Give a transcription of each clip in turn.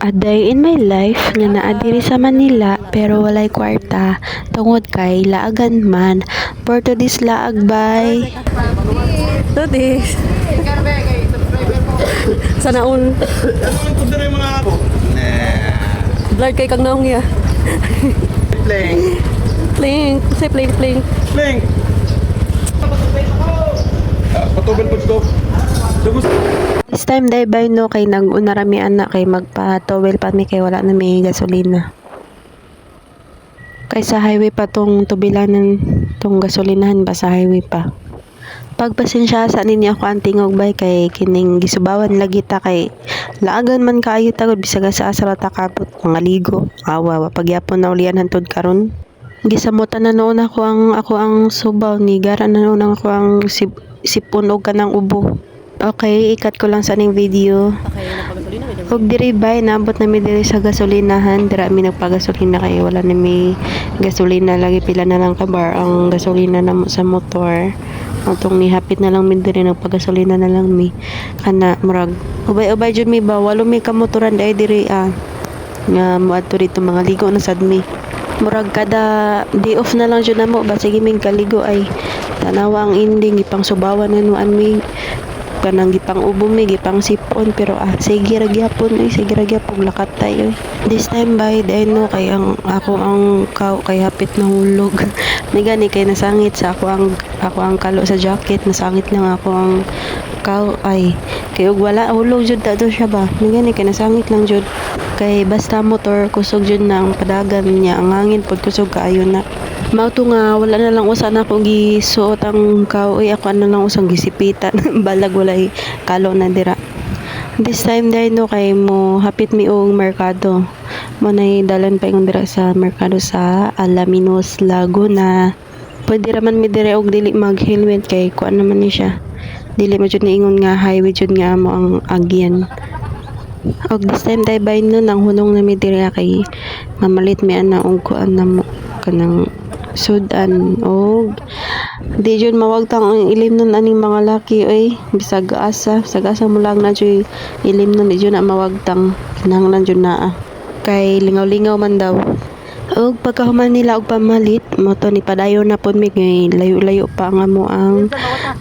A day in my life nga naa diri sa Manila pero walay kwarta tungod kay laagan man. For today's laag bay. Tudis. Sana all. Blurred kay kag naong ya. Playing. Playing. Say playing. Playing. Patubel po ito. This time day bay no kay nag-una rami anak kay magpa-towel pa mi kay wala na may gasolina. Kay sa highway pa tong tubilanan tong gasolinahan ba sa highway pa. Pagpasensya sa ninyo ako ang tingog bay kay kining gisubawan lagi ta kay laagan man kaayo tagod bisag sa asara ta kapot mga ligo. Awa pagyapon na ulian hantod karon. Gisamutan na noon ako ang subaw ni gara na noon ako ang sipon og kanang ubo. Okay, ikat ko lang sa ning video. Og diri bay naabot na mi diri sa gasolinahan, dira mi nagpagasolina kay wala na mi gasolina lagi pila na lang kabar ang gasolina na sa motor. Atong ni hapit na lang mi diri nagpagasolina na lang mi. Kana murag ubay jud mi ba walo mi ka motoran dai diri nga moadto dito mga ligo na sad mi. Murag kada day off na lang jud namo ba sige ming kaligo ay tanawa ang ending gipang subawan nanuan mi kanang gipang ubo mi gipang sipon pero sige ra gyapon lakat tayo. This time by day no kay ako ang kay hapit na hulog. Ni gani kay nasangit sa ako ang kalo sa jacket, nasangit lang ako ang ay kay og wala hulog jud ta do siya ba. Ni gani kay nasangit lang jud kay basta motor kusog jud na ang padagan niya ang hangin pod kusog kaayo na. Mao to nga wala na lang usa na akong gisuot ang kaoy ako na lang usang gisipitan balag walay kalo na dira. This time dahil no kay mo hapit mi og merkado mo nay dalan pa ingon dira sa merkado sa Alaminos Laguna. Pwede raman mi dire og dili mag helmet kay kuan naman ni siya dili mo jud ni ingon nga highway jud nga amo ang agyan. Og this time dahil by no nang hunong na mi dire kay mamalit mi ana og kuan namo kanang sudan og di jud mawagtang ang ilim nun aning mga laki oy bisag asa mo lang na jud ilim nun di jud na mawagtang kinahanglan jud naa kay lingaw man daw. Og pagkahuman nila og pamalit mo to ni padayon na pod mi kay layo pa nga mo ang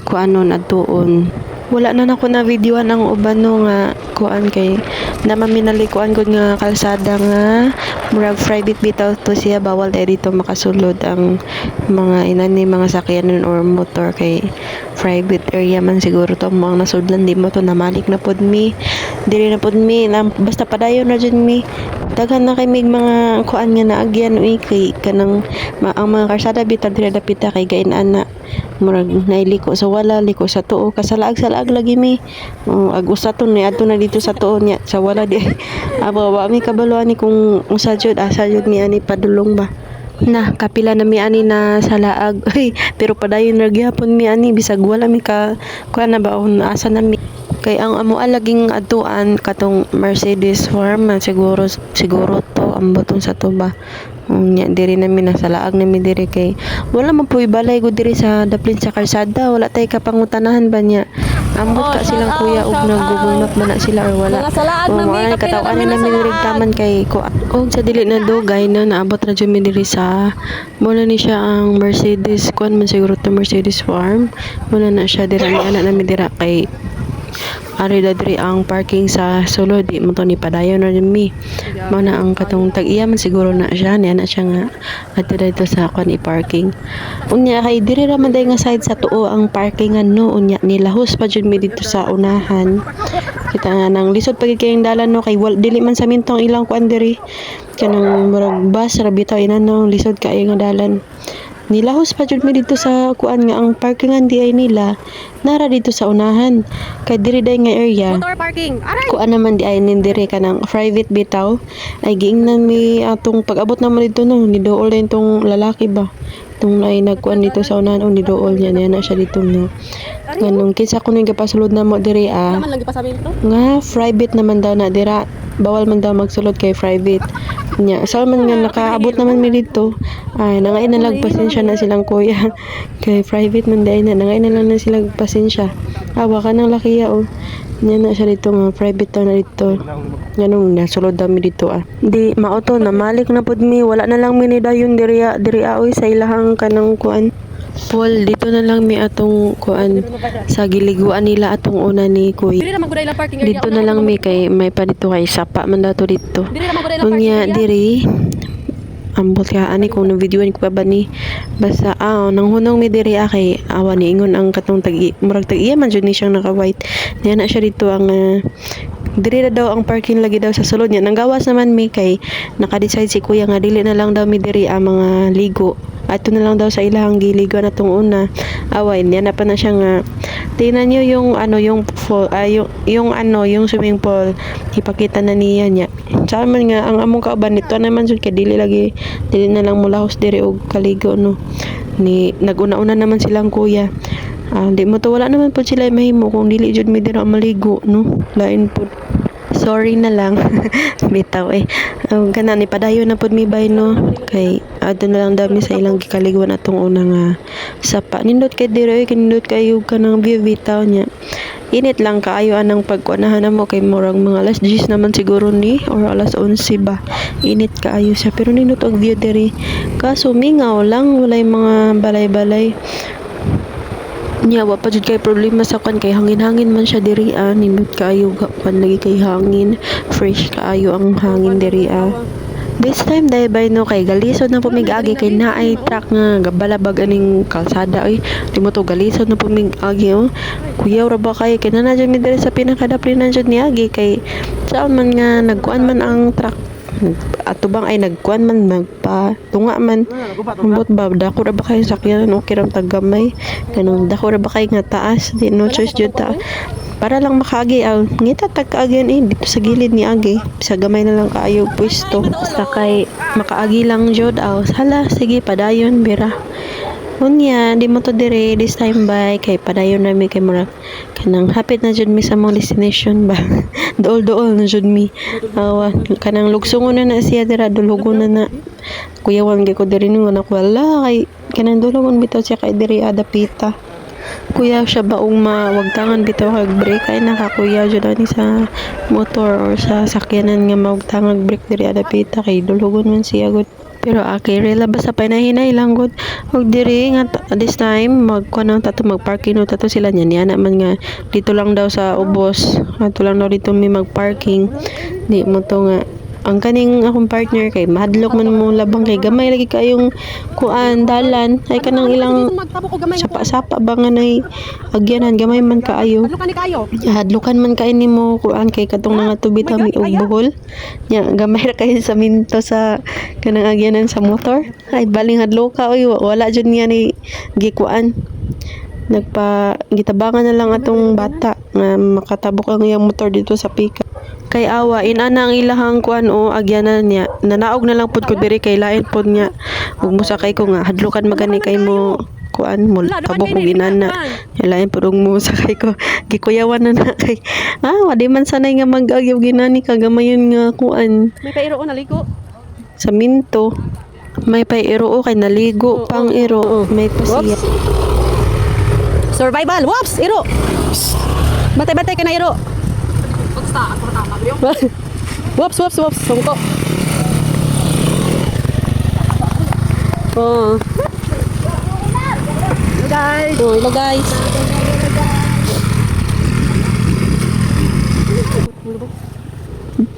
kuanon adtuon. Wala na nako na videoan ang uban no nga kuan kay naman minalikuan gud nga kalsada nga murag private bitaw to siya bawal dai dito makasulod ang mga inani mga sakyanan or motor kay private area man siguro to mo ang nasudlan di mo to namalik na pod mi dili na pod mi basta padayon na jud mi daghan na kay mig mga kuan nga naagyan uy kay kanang ang mga kalsada bitaw diri dapita kay gain ana murag nailiko sa wala liko sa tuo kasalaag lagi mi ag usaton ni adto na dito sa tuo niya sa wala di wa mi kabaloan ni kung usa jud asa jud mi ani padulong ba na kapila na mi ani na sa laag pero padayon ra gyapon mi ani bisag wala mi ka kuan na baon asa na mi kay ang amo alaging adtuan katong Mercedes farm siguro to ang butong sa tuba nya diri namin nasa laag namin diri kay wala man puy balay gud diri sa daplin sa kalsada wala tay kapangutanahan ba niya ambot ka silang kuya og nagugumak man na sila or wala wala katawan namin diri taman kay ko og sa dili na dugay na naabot ra jud mi diri sa muna ni siya ang Mercedes kuan man siguro to Mercedes farm muna na siya dira ni ana namin dira kay ari diri ang parking sa sulod di mo to ni padayon na mi mao na ang katong tag-iya man siguro na siya ni ana siya nga adto dito sa kon i-parking unya kay diri ra man day nga side sa tuo ang parkingan no unya nilahos pa jud mi dito sa unahan kita nga nang lisod pagid kayong dalan no kay dili man sa mintong ilang kuan diri kanang murag bus ra bitaw inano lisod kaayo nga dalan nilahos pa jud mi dito sa kuan nga ang parkingan di ay nila nara dito sa unahan kay diri day nga area Motor parking. Aray. kuan naman di ay nindiri kanang private bitaw ay giingnan mi atong pag-abot naman dito no nidool din tong lalaki ba tong ay nagkuan dito sa unahan o nidool niya na siya dito nga ganun kinsa ko nang gapasulod na mo diri Naman lagi pa sa to. nga private naman daw na dira bawal man daw magsulod kay private nya sa man nga nakaabot naman mi dito ay nangay na lang pasensya na silang kuya kay private man dai na nangay na lang na silang pasensya awa ka ng lakiya Yan na siya dito nga, private to na dito. Ganun, nasulod dami dito ah. Di, mauto na, malik na pod mi, wala na lang mi ni dayon diri oy sa ilahang kanang kuan. Paul, dito na lang mi atong kuan sa giliguan nila atong una ni Kuy. Dili naman gud ilang parking area. Dito na lang mi kay may pa dito kay sapa man daw to dito. Dili naman gud ilang parking Unya area. diri ambot ka ani kung na videoan ko pa ba ni basta nang hunong mi diri kay awa ni ingon ang katong murag tag-iya man jud ni siyang naka white. Niya na siya dito ang diri na daw ang parking lagi daw sa sulod niya. Nanggawas naman mi kay naka-decide si kuya nga dili na lang daw mi diri ang mga ligo. Ato na lang daw sa ilahang giligo na tong una. Away niya na pa na siya nga tingnan niyo yung yung fall, yung swimming pool. Ipakita na niya niya. Sa man nga ang among kauban nito naman jud kay dili na lang mulahos diri og kaligo no. Ni naguna-una naman silang kuya. Di mo to wala naman po sila mahimo kung dili jud mi dira maligo no. Lain po. Sorry na lang. Bitaw kana ni padayon na pod mi bay no. Kay adto na lang dami sa ilang gikaliguan atong una nga sapa. Nindot kay diri nindot kayo kanang view bitaw niya. Init lang kaayo anang pagkuanahan mo kay murag mga alas 10 naman siguro ni or alas 11 ba. Init kaayo siya pero nindot og view diri. Kaso mingaw lang walay mga balay-balay. Nya wa pa jud kay problema sa kan kay hangin-hangin man siya diri nindot kaayo kan lagi kay hangin, fresh kaayo ang hangin diri This time dahil ba no kay galisod na pumig-agi kay naay truck nga gabalabag aning kalsada di mo to galisod na pumig-agi kuya ra ba kay na jud mi diri sa pinakadaplinan jud ni agi kay saan man nga nagkuan man ang truck ato bang ay nagkuan man magpatunga man ambot ba dako ra ba kay sakyanan okay ra tagamay kanang dako ra ba kay nga taas di no choice jud ta para lang makaagi ngita tag-agyan dito sa gilid ni agi sa gamay na lang kaayo pwesto basta kay makaagi lang jud hala sige padayon bira unya di mo to dire this time by kay padayon na mi kay murag kanang hapit na jud mi sa mong destination ba dool na jud mi kanang lugsongon na siya dira dulugon na kuyawan gyud ko diri ni anak wala kay kanang dulugon bitaw siya kay diri adapita kuya siya baong mawagtangan bitaw kag brake ay nakakuya jud ani sa motor or sa sakyanan nga mawagtangan brake diri adapita kay dulugon man siya gud pero rela basta panahinay lang gud og diri nga this time magkuan tato magparking no tato sila niya naman nga dito lang daw sa ubos ato lang daw dito mi magparking di mo to nga ang kaning akong partner kay mahadlok man mo labang kay gamay lagi kayong kuan dalan ay kanang ilang sapa ba nga nay agyanan gamay man kaayo Hadlukan ni kayo. hadlukan man kay nimo kuan kay katong nga tubi mi og buhol nya gamay ra kay sa minto sa kanang agyanan sa motor ay baling hadluka wala jud niya ni gikuan gitabangan na lang atong bata nga makatabok ang iyang motor dito sa pika kay awa inana ang ilahang kuan agyanan niya nanaog na lang pud ko diri kay lain pud niya ug musakay ko nga hadlukan magani kay mo kuan mo tabok og inana lain pud og musakay ko gikuyawan na kay wadi man sanay nga mag-agyaw ginani kagamayon nga kuan May pairo naligo. sa minto may pairo kay naligo pang iro may pasiya Survival. Whoops! Iro! Batay-batay ka na, Iro. Whoops! Sungko. Hello guys.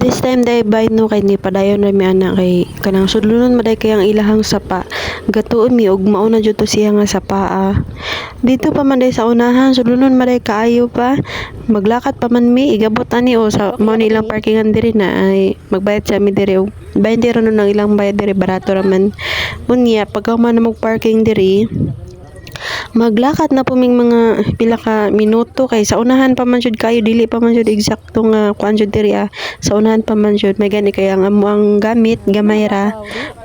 This time day by no kay ni padayon ra mi ana kay kanang sudlunon maday kay ang ilahang sapa gatuon mi og mauna jud to siya nga sapa dito pa man day sa unahan sudlunon maday kaayo pa maglakat pa man mi igabot ani sa mo ni ilang parkingan diri na ay magbayad sa mi diri og 20 ra nun ang ilang bayad diri barato ra man unya pagka man mo parking diri maglakat na puming mga pila ka minuto kay sa unahan pa man jud kayo dili pa man jud eksakto nga kuan jud diri sa unahan pa man jud may gani kay ang amo ang gamit gamay ra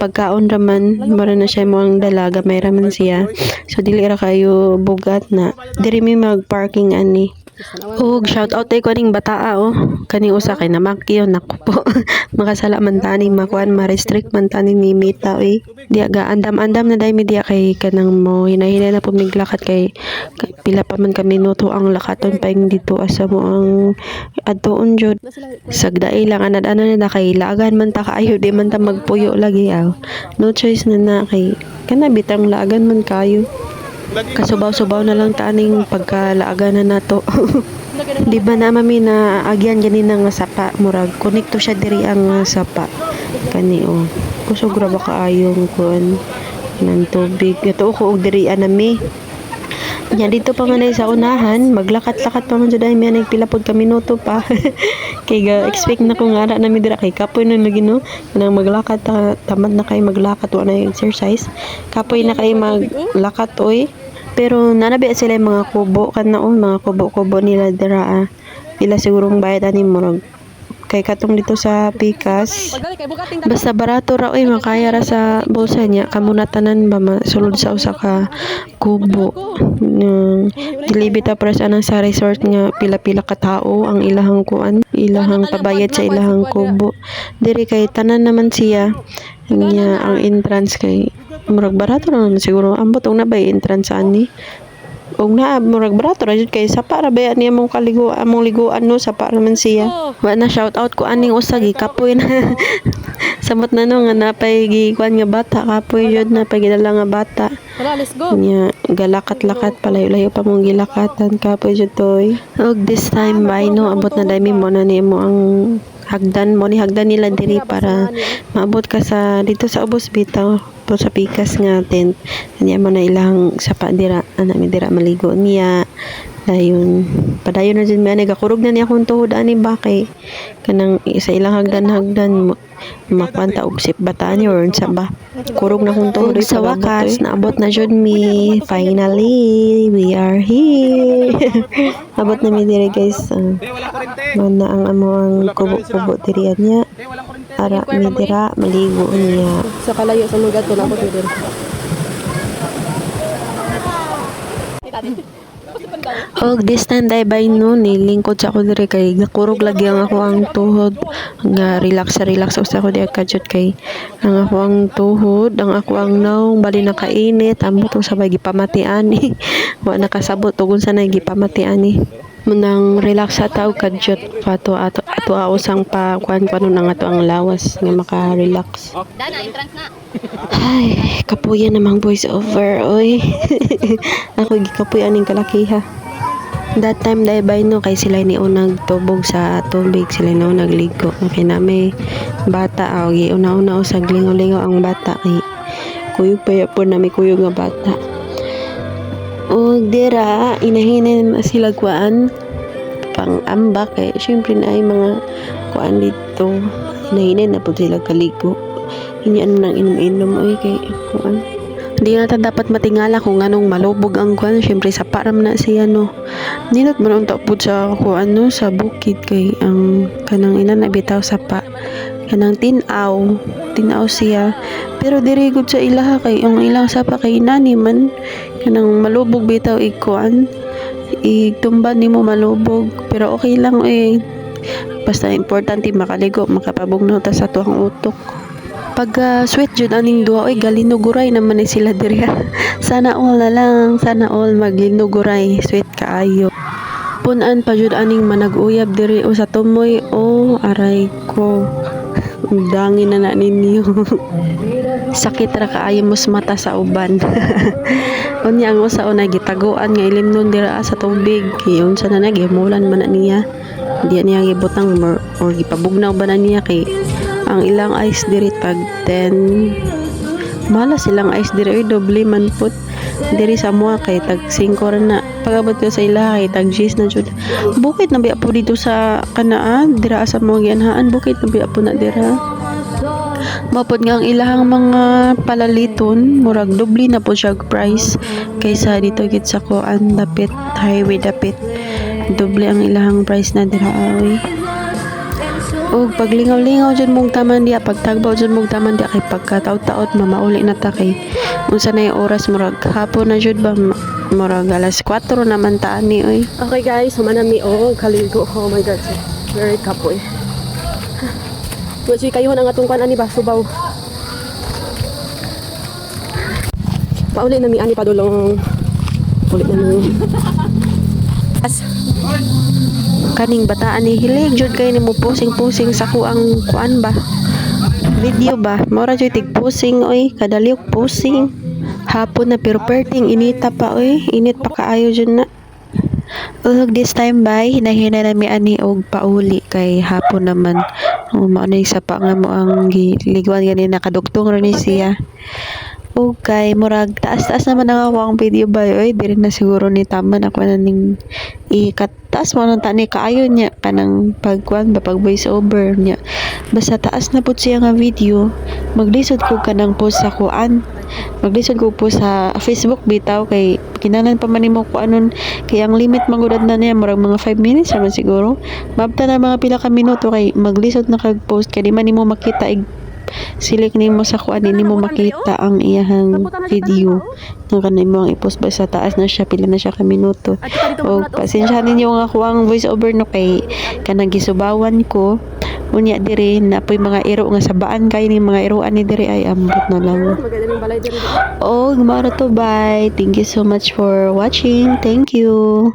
pagkaon ra man mara na siya mo ang dala gamay ra man siya so dili ra kayo bugat na diri mi mag parking ani Og shout out tay ko aning bataa kani usa kay namakyo nako po. Makasala man tani makuan ma-restrict man tani ni Mita Diya ga andam-andam na dai mi diya kay kanang mo hinahinay na po miglakat kay pila pa man ka minuto ang lakaton pa yung dito asa mo ang adtoon jud. Sagdaay lang anad ano na kay laagan man ta kaayo di man ta magpuyo lagi No choice na kay kana bitang laagan man kayo. Kasubaw-subaw na lang taning pagkalaagan na nato. Di ba na mami na agyan ganina nga sapa murag konekto siya diri ang sapa kani kusog ra ba kaayong kuan ng tubig ato ko og diri anami nya dito pa man sa unahan maglakat-lakat pa man jud ay may nagpila pod ka minuto pa kay ga expect na ko nga na mi dira kay kapoy na lagi no nang maglakat tamad na kay maglakat wa na exercise kapoy na kay maglakat pero nanabi sila yung mga kubo mga kubo nila dira pila sigurong bayad ani murag kay katong dito sa Pikas basta barato ra makaya ra sa bulsa niya kamuna tanan ba masulod sa usa ka kubo dilibit apres anang sa resort nga pila-pila ka tao ang ilahang kuan ilahang pabayad sa ilahang kubo diri kay tanan naman siya niya ang entrance kay murag barato na naman siguro ambot og nabay entrance ani og na murag barato ra jud kay sapa ra baya niya mong liguan no sapa naman siya wa na shout out ko aning usa kapoy na samot na no nga napay gikuan nga bata kapoy jud napay gidala nga bata Tara, let's go. nya galakat-lakat palayo-layo pa mong gilakatan kapoy jud toy og this time by no ambot na dami mo na nimo ang hagdan nila diri para maabot ka sa dito sa ubos bitaw po sa Pikas nga tent niya man na ilang sapa dira ana mi dira maligo niya dayon padayon na jud mi ani gakurog na niya akong tuhod ani ba kay kanang sa ilang hagdan makpanta og sip bata ni or sa ba kurog na akong tuhod sa wakas naabot na jud mi finally we are here abot na mi diri guys man na ang amo ang kubo diri niya ara mi dira maligo niya Sa kalayo sa lugar to na ako din. og this time day by no nilingkod sa ako diri kay gakurog lagi ang ako ang tuhod nga relax usa ko di kadyot kay ang ako ang tuhod ang ako ang naong bali nakainit ambot ang sabay gipamatian wa nakasabot ug unsa na gipamatian munang relax sa tao kadyot pato ato usang pa kuan nang ato ang lawas nga maka-relax ay kapuyan namang voice over ako gikapuy aning kalakiha that time dai by no kay sila ni unang tubog sa tubig sila ni unang ligo kay na may bata gi una usag lingaw ang bata kay kuyog pa po na may kuyog nga bata o dira inahinan sila kuan pang ambak kay syempre na ay mga kuan dito inahinan na po sila kaligo inyan nang inom-inom kay kuan di na ta dapat matingala kung anong malubog ang kuan syempre sa param na siya no ninot man unta pud sa kuan no sa bukid kay ang kanang ina na bitaw sa pa kanang tinaw siya pero diri gud sa ilaha kay ang ilang sapa kay nani man kanang malubog bitaw ikuan itumban nimo malubog pero okay lang basta importante makaligo makapabugnaw ta sa tuang utok pag sweet jud aning duha galinuguray naman ni sila diri sana all maglinuguray sweet kaayo punan pa jud aning manag-uyab diri sa tumoy aray ko dangin na ninyo sakit ra kaayo mos mata sa uban unya ang usa una gitaguan nga ilimnon dira sa tubig unsa na gimulan man na niya diya niya gibutang or gipabugnaw ba na niya kay ang ilang ice diri tag 10 mala silang ice diri doble man put diri sa mua kay tag 5 ra na pagabot ko sa ila kay tag 10 na jud bukid na biya po dito sa kanaan dira sa mga gianhaan bukid na biya po na dira mapod nga ang ilahang mga palaliton murag doble na po siya price kaysa dito gid sa kuan dapit highway dapit doble ang ilahang price na dira O paglingaw-lingaw dyan mong taman diya, pagtagbaw dyan mong taman diya, kay pagkataot-taot mamauli na ta kay unsa na yung oras murag hapon na jud ba murag alas 4 naman ta ani oy. Okay guys, humanami o kaligo. Oh my god, so very kapoy. Wala kayo ang atong kan ani ba subaw. Pauli na mi ani padulong. Ulit na mi. As Kaning bataan ni hilig jud kay nimo pusing-pusing sa kuang kuan ba video ba mura jud tig pusing oy kadaliok pusing hapon na pero perting inita pa oy init pa kaayo jud na. Ug this time bay hinahina na mi ani og pauli kay hapon naman mao na isa pa nga mo ang giligwan gani nakadugtong ra ni siya. Okay, murag taas-taas naman ang ako ang video ba oy diri na siguro ni tama na ko na ning ikatas mo nang tani kaayo niya kanang pagkuan ba pag voice over niya basta taas na pud siya nga video maglisod ko kanang post sa kuan maglisod ko po sa Facebook bitaw kay kinahanglan pa man nimo ko anon kay ang limit magudad na niya murag mga 5 minutes naman siguro mabta na mga pila ka minuto kay maglisod na kag post kay di man nimo makita silik nimo sa kuan nimo makita ang iyahang video nga kanay mo ang i-post ba sa taas na siya pila na siya ka minuto o pasensya ninyo nga ako ang voice over no kay kanang gisubawan ko unya diri na po'y mga iro nga sabaan kay ni mga iroan ni diri ay ambot na lang. maganda ng balay diri. Oh, gumara to bye. Thank you so much for watching. Thank you.